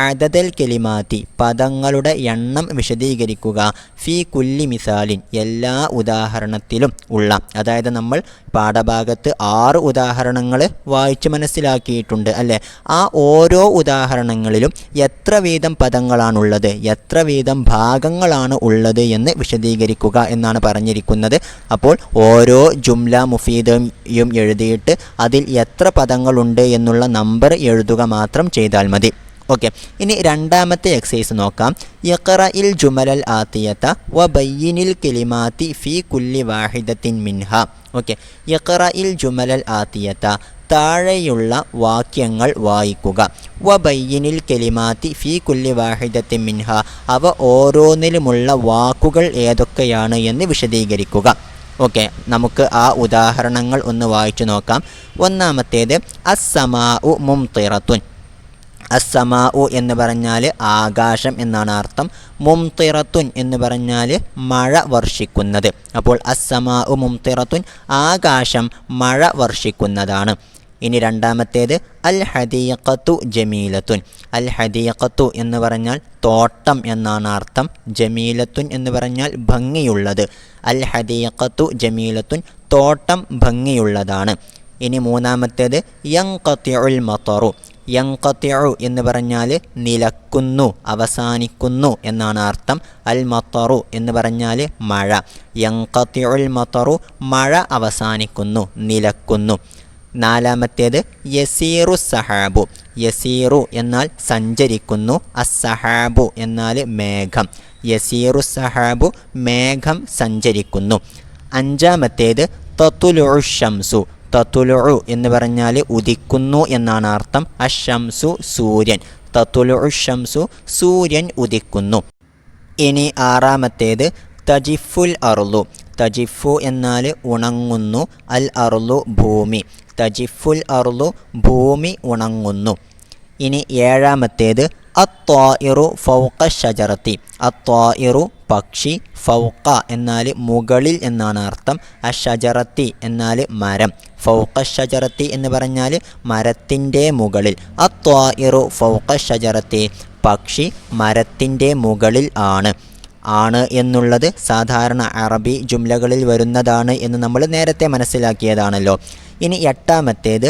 അദദൽ കലിമാതി, പദങ്ങളുടെ എണ്ണം വിശദീകരിക്കുക. ഫി കുല്ലി മിസാലിൻ, എല്ലാ ഉദാഹരണത്തിലും ഉള്ള. അതായത് നമ്മൾ പാഠഭാഗത്ത് 6 ഉദാഹരണങ്ങൾ വായിച്ച് മനസ്സിലാക്കിയിട്ടുണ്ട് അല്ലേ. ആ ഓരോ ഉദാഹരണങ്ങളിലും എത്ര വീതം പദങ്ങളാണുള്ളത്, എത്ര വീതം ഭാഗങ്ങളാണ് ഉള്ളത് എന്ന് വിശദീകരിക്കുക എന്നാണ് പറഞ്ഞിരിക്കുന്നത്. അപ്പോൾ ഓരോ ജുംല മുഫീദയും എഴുതിയിട്ട് അതിൽ എത്ര പദങ്ങളുണ്ട് എന്നുള്ള നമ്പർ എഴുതുക മാത്രം ചെയ്താൽ മതി. ഓക്കെ, ഇനി രണ്ടാമത്തെ എക്സസൈസ് നോക്കാം. യഖറഇൽ ജുമലൽ ആതിയത വബയ്യിനിൽ കലിമാതി ഫീ കുല്ലി വാഹിദത്തിൻ മിൻഹ. ഓക്കെ, യഖറഇൽ ജുമലൽ ആതിയത താഴെയുള്ള വാക്യങ്ങൾ വായിക്കുക. വബയ്യിനിൽ കലിമാതി ഫീ കുല്ലി വാഹിദത്തിൻ മിൻഹ അവ ഓരോന്നിലുമുള്ള വാക്കുകൾ ഏതൊക്കെയാണ് എന്ന് വിശദീകരിക്കുക. ഓക്കെ, നമുക്ക് ആ ഉദാഹരണങ്ങൾ ഒന്ന് വായിച്ചു നോക്കാം. ഒന്നാമത്തേത് അസ്സമാഉ മുംതിറത്തുൻ. അസ്സമാഉ എന്ന് പറഞ്ഞാൽ ആകാശം എന്നാണ് അർത്ഥം. മുംതിറത്തുൻ എന്ന് പറഞ്ഞാൽ മഴ വർഷിക്കുന്നത്. അപ്പോൾ അസ്സമാഉ മുംതിറത്തുൻ ആകാശം മഴ വർഷിക്കുന്നതാണ്. ഇനി രണ്ടാമത്തേത് അൽ ഹദീഖത്തു ജമീലത്തുൻ. അൽ ഹദീഖത്തു എന്ന് പറഞ്ഞാൽ തോട്ടം എന്നാണ് അർത്ഥം. ജമീലത്തുൻ എന്ന് പറഞ്ഞാൽ ഭംഗിയുള്ളത്. അൽ ഹദീഖത്തു ജമീലത്തുൻ തോട്ടം ഭംഗിയുള്ളതാണ്. ഇനി മൂന്നാമത്തേത് യൻഖതിഉൽ മതറു. യൻഖതിഉ എന്ന് പറഞ്ഞാൽ നിലക്കുന്നു, അവസാനിക്കുന്നു എന്നാണ് അർത്ഥം. അൽ മതറു എന്ന് പറഞ്ഞാൽ മഴ. യൻഖതിഉൽ മതറു മഴ അവസാനിക്കുന്നു, നിലക്കുന്നു. നാലാമത്തേത് യസീറു സഹാബു. യസീറു എന്നാൽ സഞ്ചരിക്കുന്നു, അസ്സഹാബു എന്നാൽ മേഘം. യസീറു സഹാബു മേഘം സഞ്ചരിക്കുന്നു. അഞ്ചാമത്തേത് തത്തുലുഉ ഷംസു. തത്തുലുഉ എന്ന് പറഞ്ഞാൽ ഉദിക്കുന്നു എന്നാണ് അർത്ഥം. അഷംസു സൂര്യൻ. തത്തുലുഉ ഷംസു സൂര്യൻ ഉദിക്കുന്നു. ഇനി ആറാമത്തേത് തജിഫുൽ അർളു. തജിഫു എന്നാൽ ഉണങ്ങുന്നു, അൽ അർളു ഭൂമി. തജിഫുൽ അർളു ഭൂമി ഉണങ്ങുന്നു. ഇനി ഏഴാമത്തേത് അത്വാഇറു ഫൗഖ ഷജറത്തി. അത്വാഇറു പക്ഷി, ഫൗഖ എന്നാൽ മുകളിൽ എന്നാണ് അർത്ഥം. അഷജറത്തി എന്നാൽ മരം. ഫൗഖ ഷജറത്തി എന്ന് പറഞ്ഞാൽ മരത്തിൻ്റെ മുകളിൽ. അത്വാഇറു ഫൗഖ ഷജറത്തി പക്ഷി മരത്തിൻ്റെ മുകളിൽ ആണ്. ആണ് എന്നുള്ളത് സാധാരണ അറബി ജുംലകളിൽ വരുന്നതാണ് എന്ന് നമ്മൾ നേരത്തെ മനസ്സിലാക്കിയതാണല്ലോ. ഇനി എട്ടാമത്തേത്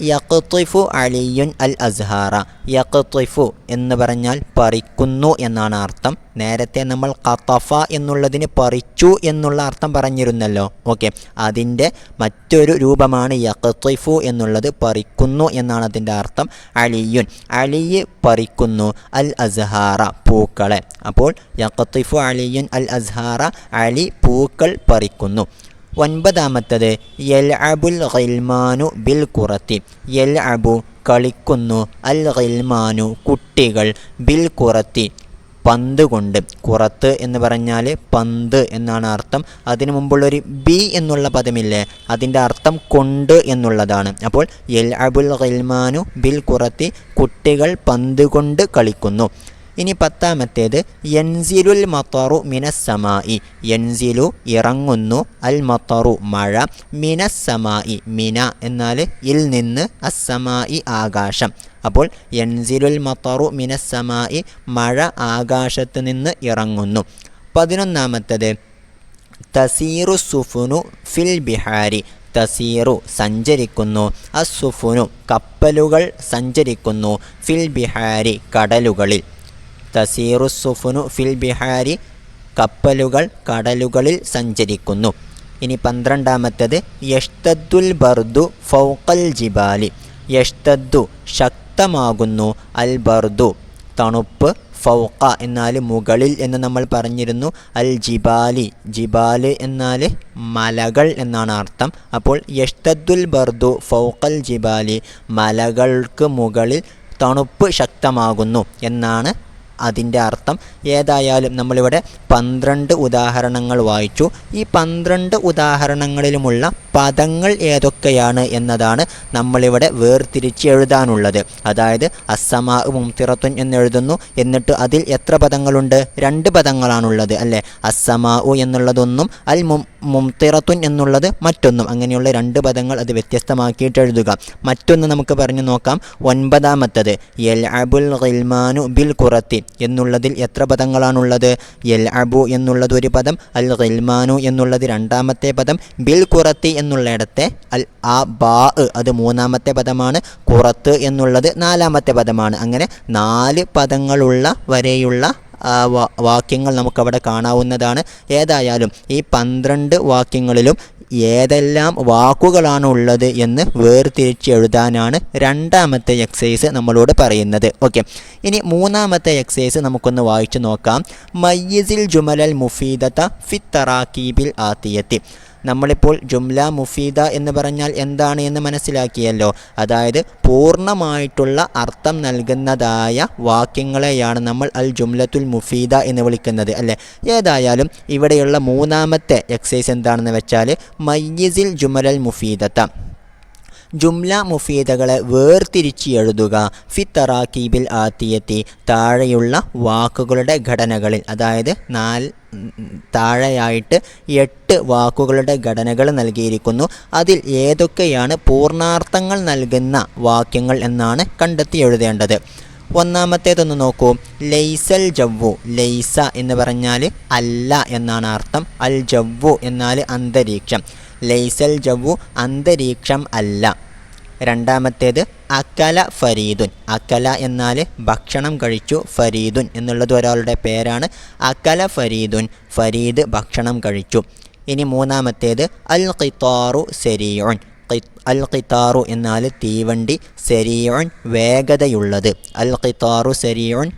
യഖ്തിഫു അലിയുൻ അൽ അസ്ഹാറ. യഖ്തിഫു എന്ന് പറഞ്ഞാൽ പറിക്കുന്നു എന്നാണ് അർത്ഥം. നേരത്തെ നമ്മൾ ഖതഫ എന്നുള്ളതിന് പറിച്ചു എന്നുള്ള അർത്ഥം പറഞ്ഞിരുന്നല്ലോ. ഓക്കെ, അതിൻ്റെ മറ്റൊരു രൂപമാണ് യഖ്തിഫു എന്നുള്ളത്. പറിക്കുന്നു എന്നാണ് അതിൻ്റെ അർത്ഥം. അലിയുൻ അലിയ് പറിക്കുന്നു, അൽ അസ്ഹാറ പൂക്കളെ. അപ്പോൾ യഖ്തിഫു അലിയുൻ അൽ അസ്ഹാറ അലി പൂക്കൾ പറിക്കുന്നു. ഒൻപതാമത്തത് യൽഅബുൽ ഗിൽമാനു ബിൽ കുറത്തി. യൽഅബു കളിക്കുന്നു, അൽ ഗിൽമാനു കുട്ടികൾ, ബിൽ കുറത്തി പന്ത് കൊണ്ട്. കുറത്ത് എന്ന് പറഞ്ഞാൽ പന്ത് എന്നാണ് അർത്ഥം. അതിനു മുമ്പുള്ളൊരു ബി എന്നുള്ള പദമില്ലേ, അതിൻ്റെ അർത്ഥം കൊണ്ട് എന്നുള്ളതാണ്. അപ്പോൾ യൽഅബുൽ ഗിൽമാനു ബിൽ കുറത്തി കുട്ടികൾ പന്ത് കൊണ്ട് കളിക്കുന്നു. ഇനി പത്താമത്തേത് യൻസിലുൽ മത്തറു മിനസ്സമായി. യൻസിലു ഇറങ്ങുന്നു, അൽ മത്തറു മഴ, മിനസ്സമായി മിന എന്നാൽ ഇൽ നിന്ന്, അസ്സമായി ആകാശം. അപ്പോൾ യൻസിലുൽ മത്തറു മിനസ്സമായി മഴ ആകാശത്ത് നിന്ന് ഇറങ്ങുന്നു. 11ാമത്തേത് തസീറു സുഫുനു ഫിൽ ബിഹാരി. തസീറു സഞ്ചരിക്കുന്നു, അസുഫുനു കപ്പലുകൾ സഞ്ചരിക്കുന്നു, ഫിൽ ബിഹാരി കടലുകളിൽ. തസീറു സുഫുനു ഫിൽ ബിഹാരി കപ്പലുകൾ കടലുകളിൽ സഞ്ചരിക്കുന്നു. ഇനി 12ാമത്തേത് യഷ്തദ്ദുൽ ബർദു ഫൗഖൽ ജിബാലി. യഷ്തദ്ദു ശക്തമാകുന്നു, അൽ ബർദു തണുപ്പ്, ഫൗഖ എന്നാൽ മുകളിൽ എന്ന് നമ്മൾ പറഞ്ഞിരുന്നു. അൽ ജിബാലി ജിബാല് എന്നാൽ മലകൾ എന്നാണ് അർത്ഥം. അപ്പോൾ യഷ്തദ്ദുൽ ബർദു ഫൗഖൽ ജിബാലി മലകൾക്ക് മുകളിൽ തണുപ്പ് ശക്തമാകുന്നു എന്നാണ് അതിൻ്റെ അർത്ഥം. ഏതായാലും നമ്മളിവിടെ 12 ഉദാഹരണങ്ങൾ വായിച്ചു. ഈ 12 ഉദാഹരണങ്ങളിലുമുള്ള പദങ്ങൾ ഏതൊക്കെയാണ് എന്നതാണ് നമ്മളിവിടെ വേർതിരിച്ച് എഴുതാനുള്ളത്. അതായത് അസ്സമാ മുംതിറത്തുൻ എന്നെഴുതുന്നു. എന്നിട്ട് അതിൽ എത്ര പദങ്ങളുണ്ട്? 2 പദങ്ങളാണുള്ളത് അല്ലേ? അസ്സമാ എന്നുള്ളതൊന്നും അൽ മുംതിറത്തുൻ എന്നുള്ളത് മറ്റൊന്നും. അങ്ങനെയുള്ള 2 പദങ്ങൾ അത് വ്യത്യസ്തമാക്കിയിട്ട് എഴുതുക. മറ്റൊന്ന് നമുക്ക് പറഞ്ഞു നോക്കാം. 9ാമത്തേത് യൽഅബുൽ ഗിൽമാനു ബിൽ ഖുറത്തി എന്നുള്ളതിൽ എത്ര പദങ്ങളാണുള്ളത്? യൽഅബു എന്നുള്ളത് ഒരു പദം, അൽ ഗിൽമാനു എന്നുള്ളത് 2ാമത്തെ പദം, ബിൽ ഖുറത്തി എന്നുള്ളിടത്തെ ആ ബാ അത് 3ാമത്തെ പദമാണ്, ഖുറത്ത് എന്നുള്ളത് 4ാമത്തെ പദമാണ്. അങ്ങനെ 4 പദങ്ങളുള്ള വരെയുള്ള വാക്യങ്ങൾ നമുക്കവിടെ കാണാവുന്നതാണ്. ഏതായാലും ഈ 12 വാക്യങ്ങളിലും ഏതെല്ലാം വാക്കുകളാണ് ഉള്ളത് എന്ന് വേർതിരിച്ച് എഴുതാനാണ് രണ്ടാമത്തെ എക്സസൈസ് നമ്മളോട് പറയുന്നത്. ഓക്കെ, ഇനി മൂന്നാമത്തെ എക്സസൈസ് നമുക്കൊന്ന് വായിച്ചു നോക്കാം. മയ്യിസിൽ ജുമലൽ മുഫീദത ഫി തറാക്കീബിൽ ആത്തിയത്തി. നമ്മളിപ്പോൾ ജുംല മുഫീദ എന്ന് പറഞ്ഞാൽ എന്താണ് എന്ന് മനസ്സിലാക്കിയല്ലോ. അതായത് പൂർണ്ണമായിട്ടുള്ള അർത്ഥം നൽകുന്നതായ വാക്യങ്ങളെയാണ് നമ്മൾ അൽ ജുംലത്തുൽ മുഫീദ എന്ന് വിളിക്കുന്നത് അല്ലേ. ഏതായാലും ഇവിടെയുള്ള മൂന്നാമത്തെ എക്സസൈസ് എന്താണെന്ന് വെച്ചാൽ മയ്യിസിൽ ജുമലൽ മുഫീദത്ത, ജുംല മുഫീദകളെ വേർതിരിച്ച് എഴുതുക ഫി തറാക്കീബിൽ ആത്തിയത്തി, താഴെയുള്ള വാക്കുകളുടെ ഘടനകളിൽ. അതായത് താഴെയായിട്ട് 8 വാക്കുകളുടെ ഘടനകൾ നൽകിയിരിക്കുന്നു. അതിൽ ഏതൊക്കെയാണ് പൂർണ്ണാർത്ഥങ്ങൾ നൽകുന്ന വാക്യങ്ങൾ എന്നാണ് കണ്ടെത്തി എഴുതേണ്ടത്. ഒന്നാമത്തേതൊന്ന് നോക്കൂ. ലൈസൽ ജവ്വു. ലൈസ എന്ന് പറഞ്ഞാൽ അല്ല എന്നാണ് അർത്ഥം. അൽ ജവ്വു എന്നാൽ അന്തരീക്ഷം. ലൈസൽ ജവ്വു അന്തരീക്ഷം അല്ല. രണ്ടാമത്തേത് അക്കല ഫരീദുൻ. അക്കല എന്നാൽ ഭക്ഷണം കഴിച്ചു. ഫരീദുൻ എന്നുള്ളത് ഒരാളുടെ പേരാണ്. അക്കല ഫരീദുൻ, ഫരീദ് ഭക്ഷണം കഴിച്ചു. ഇനി മൂന്നാമത്തേത് അൽ ഖിത്താറു സരീഉൻ. അൽ ഖിത്താറു എന്നാൽ തീവണ്ടി. സരീഉൻ വേഗതയുള്ളത്. അൽ ഖിത്താറു സരീഉൻ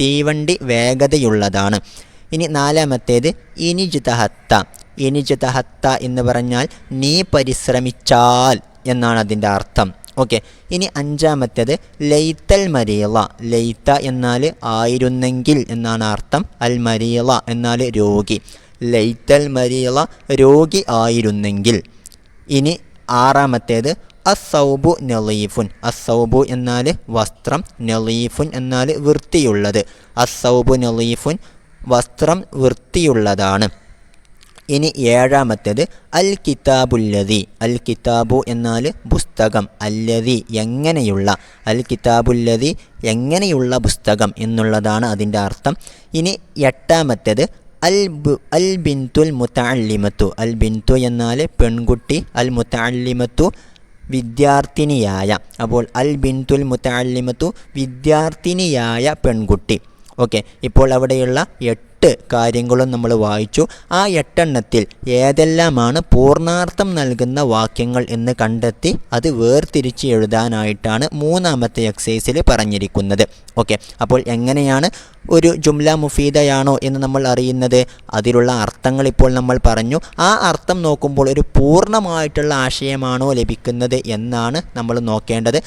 തീവണ്ടി വേഗതയുള്ളതാണ്. ഇനി നാലാമത്തേത് ഇനിജ്തഹത്ത. ഇനിജ്തഹത്ത എന്ന് പറഞ്ഞാൽ നീ പരിശ്രമിച്ചാൽ എന്നാണ് അതിൻ്റെ അർത്ഥം. ഓക്കെ, ഇനി അഞ്ചാമത്തേത് ലൈത്തൽ മരീള. ലൈത്ത എന്നാൽ ആയിരുന്നെങ്കിൽ എന്നാണ് അർത്ഥം. അൽ മരീള എന്നാൽ രോഗി. ലൈത്തൽ മരീള രോഗി ആയിരുന്നെങ്കിൽ. ഇനി ആറാമത്തേത് അസ്സൗബു നളീഫുൻ. അസ്സൗബു എന്നാൽ വസ്ത്രം. നളീഫുൻ എന്നാൽ വൃത്തിയുള്ളത്. അസ്സൗബു നളീഫുൻ വസ്ത്രം വൃത്തിയുള്ളതാണ്. ഇനി ഏഴാമത്തേത് അൽ കിതാബുല്ലതി. അൽ കിതാബു എന്നാൽ പുസ്തകം. അല്ലതി എങ്ങനെയുള്ള. അൽ കിതാബുല്ലതി എങ്ങനെയുള്ള പുസ്തകം എന്നുള്ളതാണ് അതിൻ്റെ അർത്ഥം. ഇനി എട്ടാമത്തേത് അൽ ബിൻതുൽ മുതഅല്ലിമത്തു. അൽ ബിൻതു എന്നാൽ പെൺകുട്ടി. അൽ മുതഅല്ലിമത്തു വിദ്യാർത്ഥിനിയായ. അപ്പോൾ അൽ ബിൻതുൽ മുതഅല്ലിമത്തു വിദ്യാർത്ഥിനിയായ പെൺകുട്ടി. ഓക്കെ, ഇപ്പോൾ അവിടെയുള്ള 8 കാര്യങ്ങളും നമ്മൾ വായിച്ചു. ആ 8 എണ്ണത്തിൽ ഏതെല്ലാമാണ് പൂർണ്ണാർത്ഥം നൽകുന്ന വാക്യങ്ങൾ എന്ന് കണ്ടെത്തി അത് വേർതിരിച്ച് എഴുതാനായിട്ടാണ് മൂന്നാമത്തെ എക്സസൈസിൽ പറഞ്ഞിരിക്കുന്നത്. ഓക്കെ, അപ്പോൾ എങ്ങനെയാണ് ഒരു ജുംല മുഫീദയാണോ എന്ന് നമ്മൾ അറിയുന്നത്? അതിലുള്ള അർത്ഥങ്ങൾ ഇപ്പോൾ നമ്മൾ പറഞ്ഞു. ആ അർത്ഥം നോക്കുമ്പോൾ ഒരു പൂർണ്ണമായിട്ടുള്ള ആശയമാണോ ലഭിക്കുന്നത് എന്നാണ് നമ്മൾ നോക്കേണ്ടത്.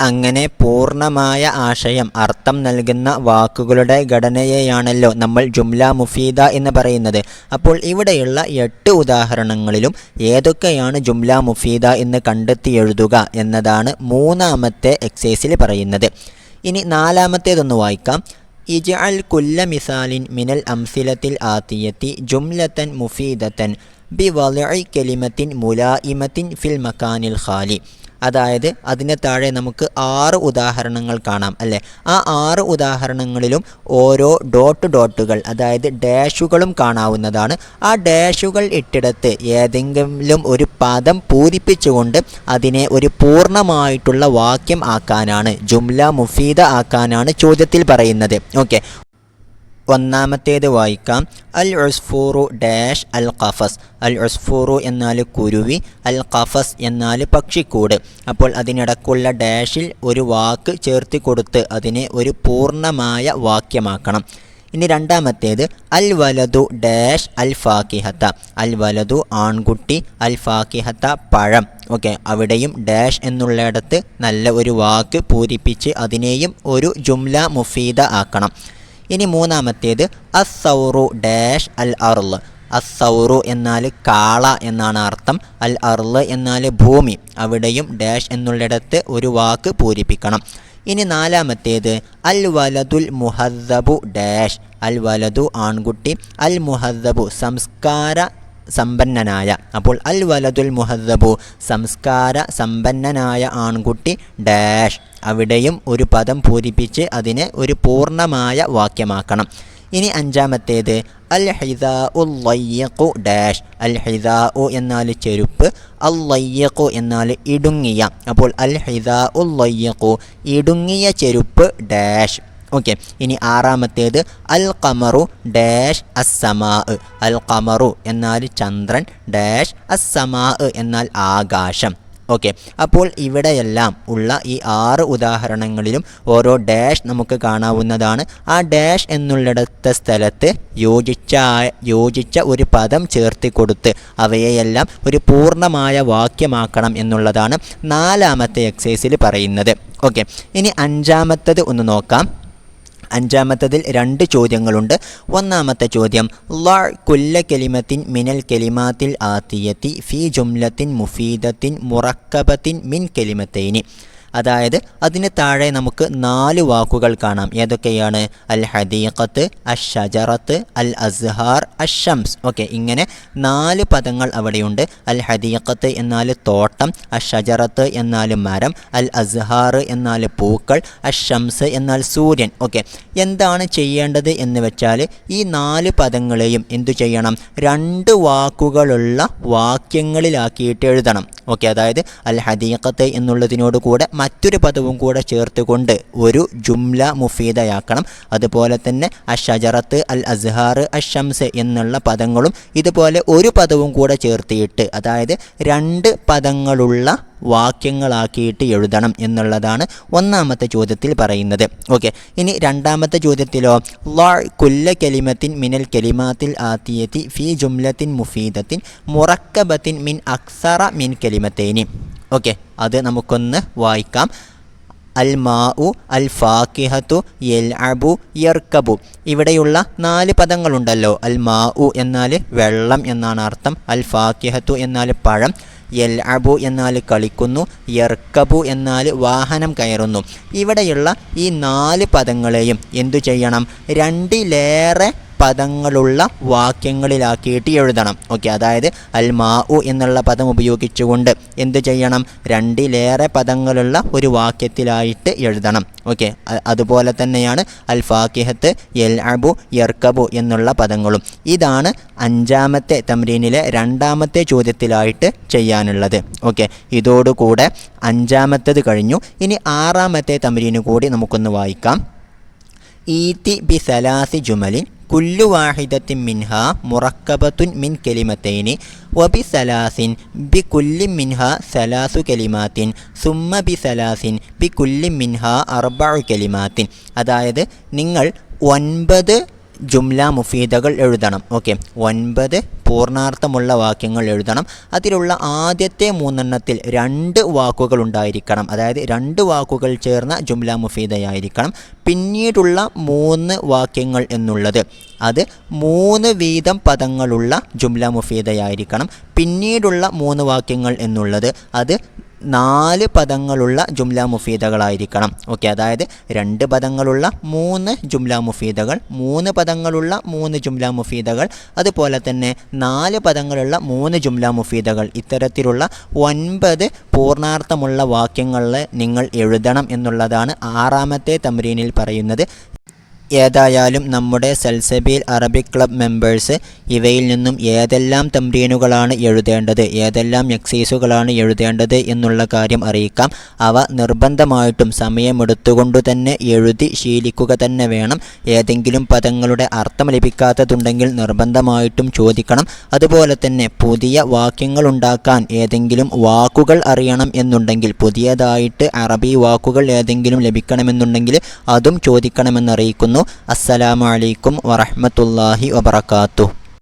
അങ്ങനെ പൂർണ്ണമായ ആശയം, അർത്ഥം നൽകുന്ന വാക്കുകളുടെ ഘടനയെയാണല്ലോ നമ്മൾ ജുംല മുഫീദ എന്ന് പറയുന്നത്. അപ്പോൾ ഇവിടെയുള്ള 8 ഉദാഹരണങ്ങളിലും ഏതൊക്കെയാണ് ജുംല മുഫീദ എന്ന് കണ്ടെത്തി എഴുതുക എന്നതാണ് മൂന്നാമത്തെ എക്സസൈസിൽ പറയുന്നത്. ഇനി നാലാമത്തേതൊന്ന് വായിക്കാം. ഇജ്അൽ കുല്ല മിസാലിൻ മിനൽ അംസിലത്തിൽ ആത്തിയത്തി ജുംലത്തൻ മുഫീദത്തൻ ബിവളഇ കലിമത്തിൻ മുലായിമത്തിൻ ഫിൽ മക്കാനിൽ ഖാലി. അതായത് അതിന് താഴെ നമുക്ക് 6 ഉദാഹരണങ്ങൾ കാണാം അല്ലേ. ആ 6 ഉദാഹരണങ്ങളിലും ഓരോ ഡോട്ടുകൾ അതായത് ഡാഷുകളും കാണാവുന്നതാണ്. ആ ഡാഷുകൾ ഇട്ടിടത്ത് ഏതെങ്കിലും ഒരു പദം പൂരിപ്പിച്ചുകൊണ്ട് അതിനെ ഒരു പൂർണ്ണമായിട്ടുള്ള വാക്യം ആക്കാനാണ്, ജുംല മുഫീദ ആക്കാനാണ് ചോദ്യത്തിൽ പറയുന്നത്. ഓക്കെ, ഒന്നാമത്തേത് വായിക്കാം. അൽ ഉസ്ഫൂറു ഡാഷ് അൽ ഖഫസ്. അൽ ഉസ്ഫൂറു എന്നാൽ കുരുവി, അൽ ഖഫസ് എന്നാൽ പക്ഷിക്കൂട്. അപ്പോൾ അതിനിടക്കുള്ള ഡാഷിൽ ഒരു വാക്ക് ചേർത്തി കൊടുത്ത് അതിനെ ഒരു പൂർണ്ണമായ വാക്യമാക്കണം. ഇനി രണ്ടാമത്തേത് അൽ വലതു ഡാഷ് അൽ ഫാക്കിഹത്ത. അൽ വലതു ആൺകുട്ടി, അൽ ഫാക്കിഹത്ത പഴം. ഓക്കെ, അവിടെയും ഡാഷ് എന്നുള്ളിടത്ത് നല്ല ഒരു വാക്ക് പൂരിപ്പിച്ച് അതിനെയും ഒരു ജുംല മുഫീദ ആക്കണം. ഇനി മൂന്നാമത്തേത് അസ്സൗറു ഡാഷ് അൽ അർള്. അസ്സൗറു എന്നാൽ കാള എന്നാണ് അർത്ഥം. അൽ അർള് എന്നാൽ ഭൂമി. അവിടെയും ഡാഷ് എന്നുള്ളിടത്ത് ഒരു വാക്ക് പൂരിപ്പിക്കണം. ഇനി നാലാമത്തേത് അൽ വലതുൽ മുഹദ്ദബു ഡാഷ്. അൽ വലതു ആൺകുട്ടി, അൽ മുഹദ്ദബു സംസ്കാര സമ്പന്നനായ. അപ്പോൾ അൽ വലതുൽ മുഹദ്ദബു സംസ്കാര സമ്പന്നനായ ആൺകുട്ടി ഡാഷ്. അവിടെയും ഒരു പദം പൂരിപ്പിച്ച് അതിനെ ഒരു പൂർണ്ണമായ വാക്യമാക്കണം. ഇനി അഞ്ചാമത്തേത് അൽ ഹിദാഉ ലയ്യഖു ഡാഷ്. അൽ ഹിദാഉ എന്നാൽ ചെരുപ്പ്, അൽ ലയ്യഖു എന്നാൽ ഇടുങ്ങിയ. അപ്പോൾ അൽ ഹിദാഉ ലയ്യഖു ഇടുങ്ങിയ ചെരുപ്പ് ഡാഷ്. ഓക്കെ. ഇനി ആറാമത്തേത് അൽ ഖമറു ഡാഷ് അസ്സമാ. അൽ ഖമറു എന്നാൽ ചന്ദ്രൻ, ഡാഷ് അസ്സമാ എന്നാൽ ആകാശം. ഓക്കെ. അപ്പോൾ ഇവിടെയെല്ലാം ഉള്ള ഈ 6 ഉദാഹരണങ്ങളിലും ഓരോ ഡാഷ് നമുക്ക് കാണാവുന്നതാണ്. ആ ഡാഷ് എന്നുള്ളിടത്തെ സ്ഥലത്ത് യോജിച്ച ഒരു പദം ചേർത്തി കൊടുത്ത് അവയെയെല്ലാം ഒരു പൂർണ്ണമായ വാക്യമാക്കണം എന്നുള്ളതാണ് 4ാമത്തെ എക്സസൈസിൽ പറയുന്നത്. ഓക്കെ. ഇനി 5ാമത്തത് ഒന്ന് നോക്കാം. 5ാമത്തതിൽ 2 ചോദ്യങ്ങളുണ്ട്. 1ാമത്തെ ചോദ്യം ള കുല്ല കലിമത്തിൻ മിനൽ കലിമാത്തിൽ ആതിയത്തി ഫി ജുംലത്തിൻ മുഫീദത്തിൻ മുറക്കബത്തിൻ മിൻ കലിമത്തൈനി. അതായത് അതിന് താഴെ നമുക്ക് 4 വാക്കുകൾ കാണാം. ഏതൊക്കെയാണ്? അൽ ഹദീഖത്ത്, അഷ്ഷജറത്ത്, അൽ അസ്ഹാർ, അഷംസ്. ഓക്കെ. ഇങ്ങനെ 4 പദങ്ങൾ അവിടെയുണ്ട്. അൽ ഹദീഖത്ത് എന്നാൽ തോട്ടം, അഷ്ഷജറത്ത് എന്നാൽ മരം, അൽ അസ്ഹാർ എന്നാൽ പൂക്കൾ, അഷംസ് എന്നാൽ സൂര്യൻ. ഓക്കെ. എന്താണ് ചെയ്യേണ്ടത് എന്ന് വെച്ചാൽ ഈ 4 പദങ്ങളെയും എന്തു ചെയ്യണം? 2 വാക്കുകളുള്ള വാക്യങ്ങളിലാക്കിയിട്ട് എഴുതണം. ഓക്കെ. അതായത് അൽ ഹദീഖത്ത് എന്നുള്ളതിനോട് കൂടെ മറ്റൊരു പദവും കൂടെ ചേർത്തുകൊണ്ട് ഒരു ജുംല മുഫീദയാക്കണം. അതുപോലെ തന്നെ അഷ്ഷജറത്ത്, അൽ അസ്ഹാർ, അഷംസ് എന്നുള്ള പദങ്ങളും ഇതുപോലെ ഒരു പദവും കൂടെ ചേർത്തിയിട്ട്, അതായത് 2 പദങ്ങളുള്ള വാക്യങ്ങളാക്കിയിട്ട് എഴുതണം എന്നുള്ളതാണ് 1ാമത്തെ ചോദ്യത്തിൽ പറയുന്നത്. ഓക്കെ. ഇനി 2ാമത്തെ ചോദ്യത്തിലോ ള കുല്ല കലിമത്തിൻ മിനൽ കലിമാത്തിൽ ആതിയത്തി ഫി ജുംലത്തിൻ മുഫീദത്തിൻ മുറക്കബത്തിൻ മിൻ അക്സറ മിൻ കലിമത്തൈനി. ഓക്കെ. അത് നമുക്കൊന്ന് വായിക്കാം. അൽ മാഉ, അൽ ഫാക്കിഹത്തു, യൽഅബു, യർക്കബു. ഇവിടെയുള്ള 4 പദങ്ങളുണ്ടല്ലോ. അൽ മാഉ എന്നാൽ വെള്ളം എന്നാണ് അർത്ഥം. അൽ ഫാക്കിഹത്തു എന്നാൽ പഴം, യൽഅബു എന്നാൽ കളിക്കുന്നു, യർക്കബു എന്നാൽ വാഹനം കയറുന്നു. ഇവിടെയുള്ള ഈ 4 പദങ്ങളെയും എന്തു ചെയ്യണം? 2ലേറെ പദങ്ങളുള്ള വാക്യങ്ങളിലാക്കിയിട്ട് എഴുതണം. ഓക്കെ. അതായത് അൽ മാഉ എന്നുള്ള പദം ഉപയോഗിച്ചുകൊണ്ട് എന്തു ചെയ്യണം? 2ലേറെ പദങ്ങളുള്ള ഒരു വാക്യത്തിലായിട്ട് എഴുതണം. ഓക്കെ. അതുപോലെ തന്നെയാണ് അൽ ഫാക്കിഹത്ത്, യൽഅബു, യർക്കബു എന്നുള്ള പദങ്ങളും. ഇതാണ് 5ാമത്തെ തംരീനിലെ 2ാമത്തെ ചോദ്യത്തിലായിട്ട് ചെയ്യാനുള്ളത്. ഓക്കെ. ഇതോടുകൂടെ 5ാമത്തേത് കഴിഞ്ഞു. ഇനി 6ാമത്തെ തംരീന് കൂടി നമുക്കൊന്ന് വായിക്കാം. ഈതി ബി സലാസി ജുമലിൻ കുല്ലു വാഹിദത്തിൻ മിൻഹ മുറക്കബത്തുൻ മിൻ കലിമത്തൈനി വബി സലാസിൻ ബി കുല്ലി മിൻഹ സലാസു കലിമാത്തിൻ സുമ്മ ബി സലാസിൻ ബി കുല്ലി മിൻഹ 4 കലിമാത്തിൻ. അതായത് നിങ്ങൾ 9 ജുംല മുഫീദകൾ എഴുതണം. ഓക്കെ. 9 പൂർണ്ണാർത്ഥമുള്ള വാക്യങ്ങൾ എഴുതണം. അതിലുള്ള ആദ്യത്തെ 3 2 വാക്കുകൾ ഉണ്ടായിരിക്കണം. അതായത് 2 വാക്കുകൾ ചേർന്ന ജുംല മുഫീദയായിരിക്കണം. പിന്നീടുള്ള 3 വാക്യങ്ങൾ എന്നുള്ളത് അത് 3 വീതം പദങ്ങളുള്ള ജുംല മുഫീദയായിരിക്കണം. പിന്നീടുള്ള 3 വാക്യങ്ങൾ എന്നുള്ളത് അത് 4 പദങ്ങളുള്ള ജുംല മുഫീദകളായിരിക്കണം. ഓക്കെ. അതായത് 2 പദങ്ങളുള്ള 3 ജുംല മുഫീദകൾ, 3 പദങ്ങളുള്ള 3 ജുംല മുഫീദകൾ, അതുപോലെ തന്നെ 4 പദങ്ങളുള്ള 3 ജുംല മുഫീദകൾ. ഇത്തരത്തിലുള്ള 9 പൂർണ്ണാർത്ഥമുള്ള വാക്യങ്ങളിൽ നിങ്ങൾ എഴുതണം എന്നുള്ളതാണ് 6ാമത്തെ തംരീനിൽ പറയുന്നത്. ഏതായാലും നമ്മുടെ സൽസബീൽ അറബിക് ക്ലബ് മെമ്പേഴ്സ് ഇവയിൽ നിന്നും ഏതെല്ലാം തംരീനുകളാണ് എഴുതേണ്ടത്, ഏതെല്ലാം എക്സൈസുകളാണ് എഴുതേണ്ടത് എന്നുള്ള കാര്യം അറിയിക്കാം. അവ നിർബന്ധമായിട്ടും സമയമെടുത്തുകൊണ്ടു തന്നെ എഴുതി ശീലിക്കുക തന്നെ വേണം. ഏതെങ്കിലും പദങ്ങളുടെ അർത്ഥം ലഭിക്കാത്തതുണ്ടെങ്കിൽ നിർബന്ധമായിട്ടും ചോദിക്കണം. അതുപോലെ തന്നെ പുതിയ വാക്യങ്ങൾ ഉണ്ടാക്കാൻ ഏതെങ്കിലും വാക്കുകൾ അറിയണം എന്നുണ്ടെങ്കിൽ, പുതിയതായിട്ട് അറബി വാക്കുകൾ ഏതെങ്കിലും ലഭിക്കണമെന്നുണ്ടെങ്കിൽ അതും ചോദിക്കണമെന്നറിയിക്കുന്നു. അസ്സലാമു അലൈക്കും വറഹ്മത്തുള്ളാഹി വബറകാതുഹു.